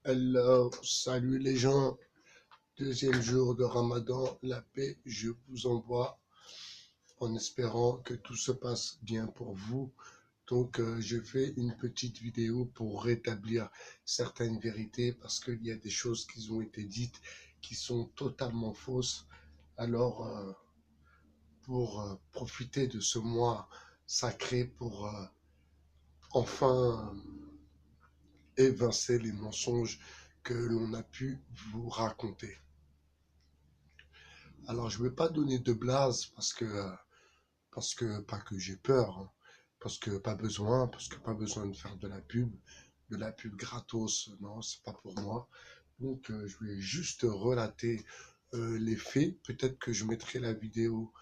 Alors, salut les gens, deuxième jour de Ramadan, la paix, je vous envoie en espérant que tout se passe bien pour vous. Donc, je fais une petite vidéo pour rétablir certaines vérités parce qu'il y a des choses qui ont été dites qui sont totalement fausses. Alors, pour profiter de ce mois sacré, pour enfin évincer les mensonges que l'on a pu vous raconter. Alors, je ne vais pas donner de blase parce que pas que j'ai peur, hein, parce que pas besoin de faire de la pub gratos, non, c'est pas pour moi. Donc, je vais juste relater les faits. Peut-être que je mettrai la vidéo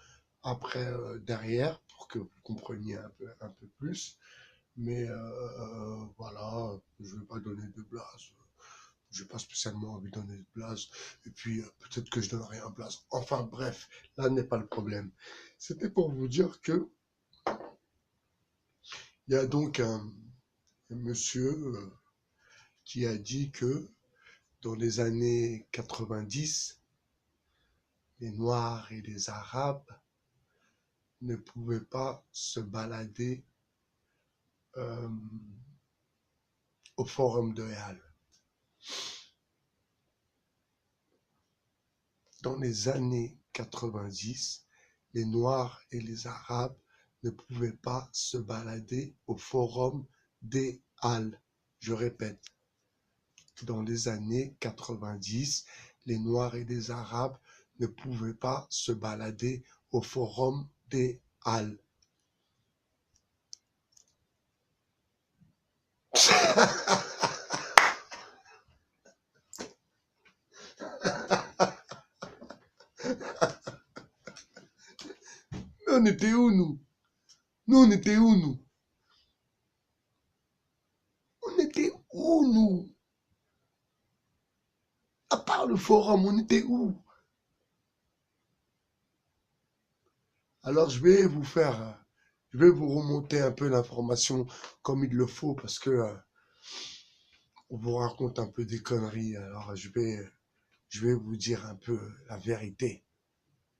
après, derrière, pour que vous compreniez un peu plus. Mais voilà, je ne vais pas donner de blase. J'ai pas spécialement envie de donner de blase. Et puis, peut-être que je donnerai un blase. Enfin, bref, là n'est pas le problème. C'était pour vous dire que il y a donc un monsieur qui a dit que dans les années 90, les Noirs et les Arabes ne pouvaient pas se balader euh, au Forum de Halles. Dans les années 90, les Noirs et les Arabes ne pouvaient pas se balader au Forum des Halles. Je répète, dans les années 90, les Noirs et les Arabes ne pouvaient pas se balader au Forum des Halles. Mais on était où, nous? Nous, on était où, nous? On était où, nous? À part le forum, on était où? Alors, je vais vous remonter un peu l'information comme il le faut parce que on vous raconte un peu des conneries. Alors, je vais vous dire un peu la vérité,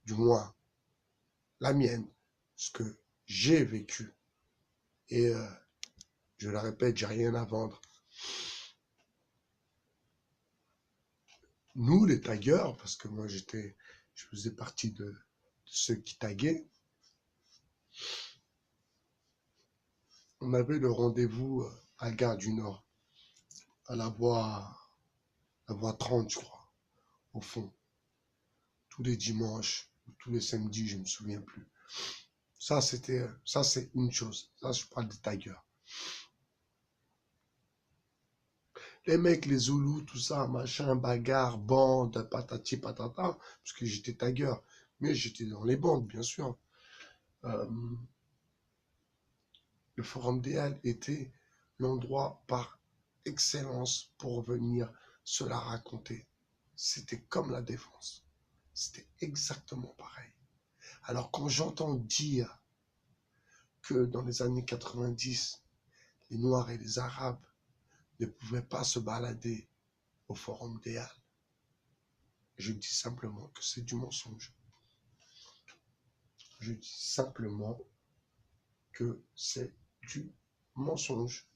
du moins la mienne, ce que j'ai vécu. Et je le répète, j'ai rien à vendre. Nous, les taggeurs, parce que moi je faisais partie de ceux qui taguaient, on avait le rendez-vous à Gare du Nord, à la voie 30, je crois, au fond, tous les dimanches, tous les samedis, je me souviens plus. Ça c'est une chose. Ça, je parle des taggeurs. Les mecs, les Zoulous, tout ça, machin, bagarre, bande, patati patata, parce que j'étais tagueur. Mais j'étais dans les bandes, bien sûr. Euh, le Forum des Halles était l'endroit par excellence pour venir se la raconter. C'était comme la Défense. C'était exactement pareil. Alors quand j'entends dire que dans les années 90, les Noirs et les Arabes ne pouvaient pas se balader au Forum des Halles, je dis simplement que c'est du mensonge. Je dis simplement que c'est du mensonge.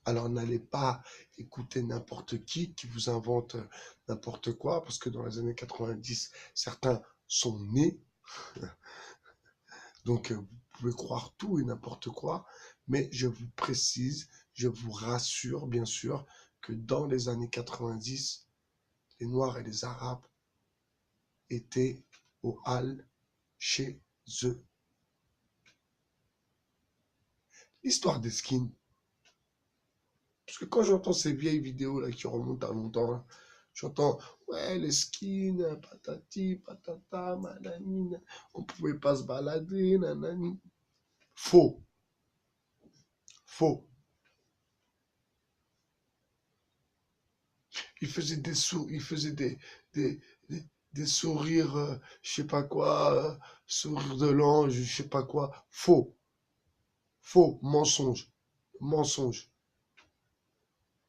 Alors n'allez pas écouter n'importe qui vous invente n'importe quoi, parce que dans les années 90, certains sont nés, donc vous pouvez croire tout et n'importe quoi, mais je vous précise, je vous rassure bien sûr, que dans les années 90, les Noirs et les Arabes étaient au Halles chez eux. L'histoire des skins, parce que quand j'entends ces vieilles vidéos là qui remontent à longtemps, là, j'entends ouais les skins, patati, patata, manani, on pouvait pas se balader, nanani. Faux, faux. Il faisait des sourires, je sais pas quoi, sourire de l'ange, je sais pas quoi. Faux, faux, mensonge, mensonge.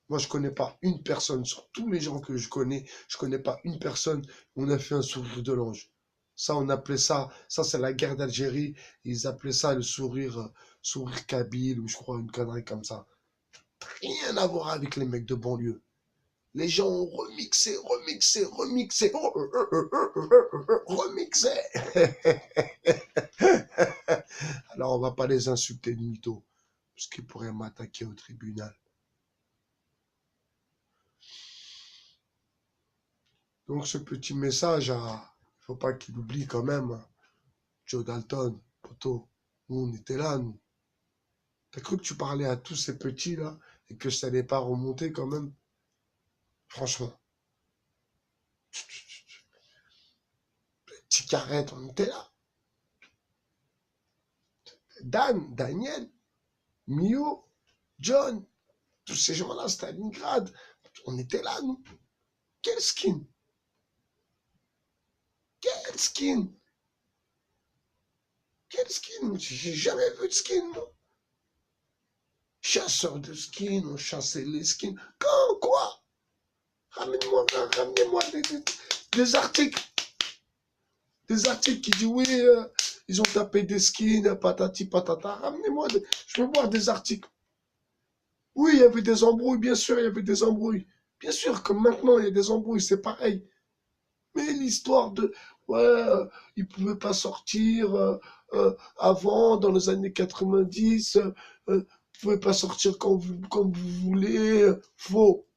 Moi, je connais pas une personne, sur tous les gens que je connais pas une personne où on a fait un sourire de l'ange. Ça, on appelait ça c'est la guerre d'Algérie. Ils appelaient ça le sourire kabyle, ou je crois une connerie comme ça. Rien à voir avec les mecs de banlieue. Les gens ont remixé, remixé. Alors, on va pas les insulter de mytho, parce qu'ils pourraient m'attaquer au tribunal. Donc, ce petit message, il faut pas qu'il oublie quand même. Joe Dalton, poto, nous, on était là, nous. T'as cru que tu parlais à tous ces petits-là et que ça n'allait pas remonter quand même? Franchement. Petit carrette, on était là. Dan, Daniel, Mio, John, tous ces gens-là, Stalingrad, on était là, nous. Quel skin? Quel skin? Quel skin? J'ai jamais vu de skin, moi. Chasseur de skins, on chassait les skins. Quand, quoi? Ramenez-moi des articles. Des articles qui disent oui, ils ont tapé des skins, patati patata. Ramenez-moi, je veux voir des articles. Oui, il y avait des embrouilles, bien sûr, il y avait des embrouilles. Bien sûr, comme maintenant, il y a des embrouilles, c'est pareil. Mais l'histoire de, ouais, ils pouvaient pas sortir avant, dans les années 90, vous pouvez pas sortir quand vous voulez. Faux,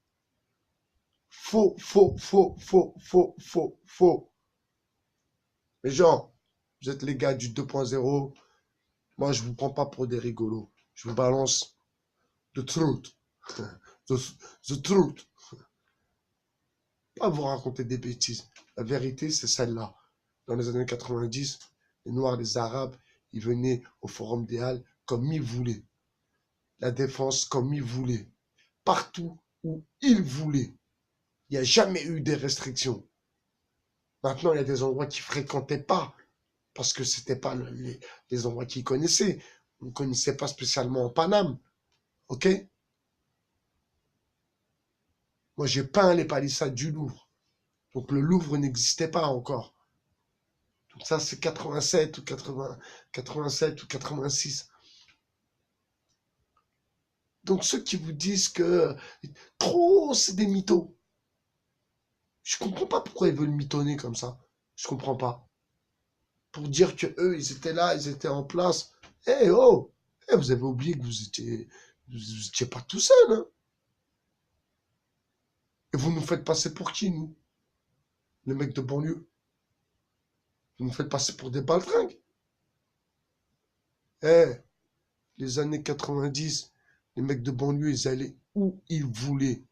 faux, faux, faux, faux, faux, faux, faux. Les gens, vous êtes les gars du 2.0. Moi, je vous prends pas pour des rigolos. Je vous balance the truth. The, the truth. Pas vous raconter des bêtises. La vérité, c'est celle-là. Dans les années 90, les Noirs, les Arabes, ils venaient au Forum des Halles comme ils voulaient. La Défense comme ils voulaient. Partout où ils voulaient. Il n'y a jamais eu des restrictions. Maintenant, il y a des endroits qu'ils ne fréquentaient pas parce que c'était pas les endroits qu'ils connaissaient. On ne connaissait pas spécialement en Paname. OK? Moi, j'ai peint les palissades du Louvre. Donc, le Louvre n'existait pas encore. Donc, ça, c'est 87 ou 80, 87 ou 86. Donc, ceux qui vous disent que trop, c'est des mythos. Je comprends pas pourquoi ils veulent mitonner comme ça. Je comprends pas. Pour dire que eux, ils étaient là, ils étaient en place. Eh oh! Eh, vous avez oublié que vous étiez pas tout seul, hein? Et vous nous faites passer pour qui, nous? Les mecs de banlieue? Vous nous faites passer pour des baltringues? Eh, les années 90, les mecs de banlieue, ils allaient où ils voulaient.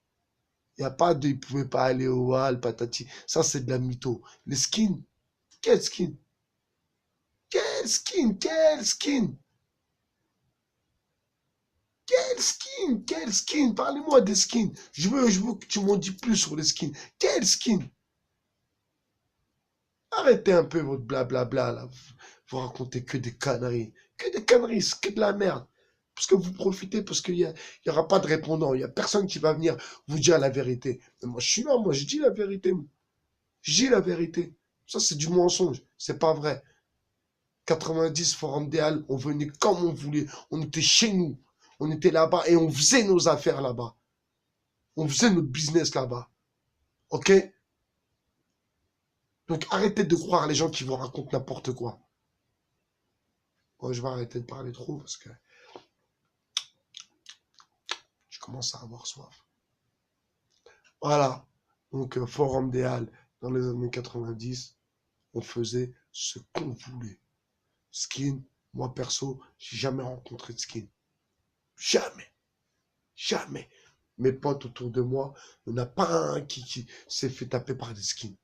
Il n'y a pas de, ils pouvaient pas aller au hall, patati. Ça, c'est de la mytho. Les skins, quel skin? Quel skin? Quel skin? Quel skin? Quel skin? Parlez-moi des skins. Je veux que tu m'en dis plus sur les skins. Quel skin? Arrêtez un peu votre blablabla là. Vous racontez que des conneries. Que des conneries, c'est que de la merde. Parce que vous profitez, parce qu'il y aura pas de répondant. Il n'y a personne qui va venir vous dire la vérité. Mais moi, je suis là, moi, je dis la vérité. Je dis la vérité. Ça, c'est du mensonge. C'est pas vrai. 90 Forum des Halles, on venait comme on voulait. On était chez nous. On était là-bas et on faisait nos affaires là-bas. On faisait notre business là-bas. OK? Donc arrêtez de croire les gens qui vous racontent n'importe quoi. Moi, je vais arrêter de parler trop parce que je commence à avoir soif. Voilà. Donc, Forum des Halles, dans les années 90, on faisait ce qu'on voulait. Skin, moi perso, j'ai jamais rencontré de skin. Jamais. Jamais. Mes potes autour de moi, il n'y en a pas un qui s'est fait taper par des skins.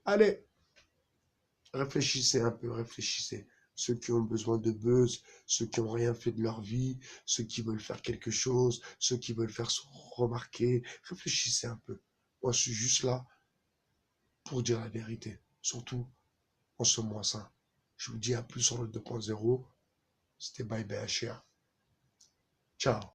Allez, réfléchissez un peu, réfléchissez. Ceux qui ont besoin de buzz, ceux qui n'ont rien fait de leur vie, ceux qui veulent faire quelque chose, ceux qui veulent faire se remarquer, réfléchissez un peu. Moi, je suis juste là pour dire la vérité, surtout en ce mois saint. Je vous dis à plus sur le 2.0. C'était Bye BHR. Ciao.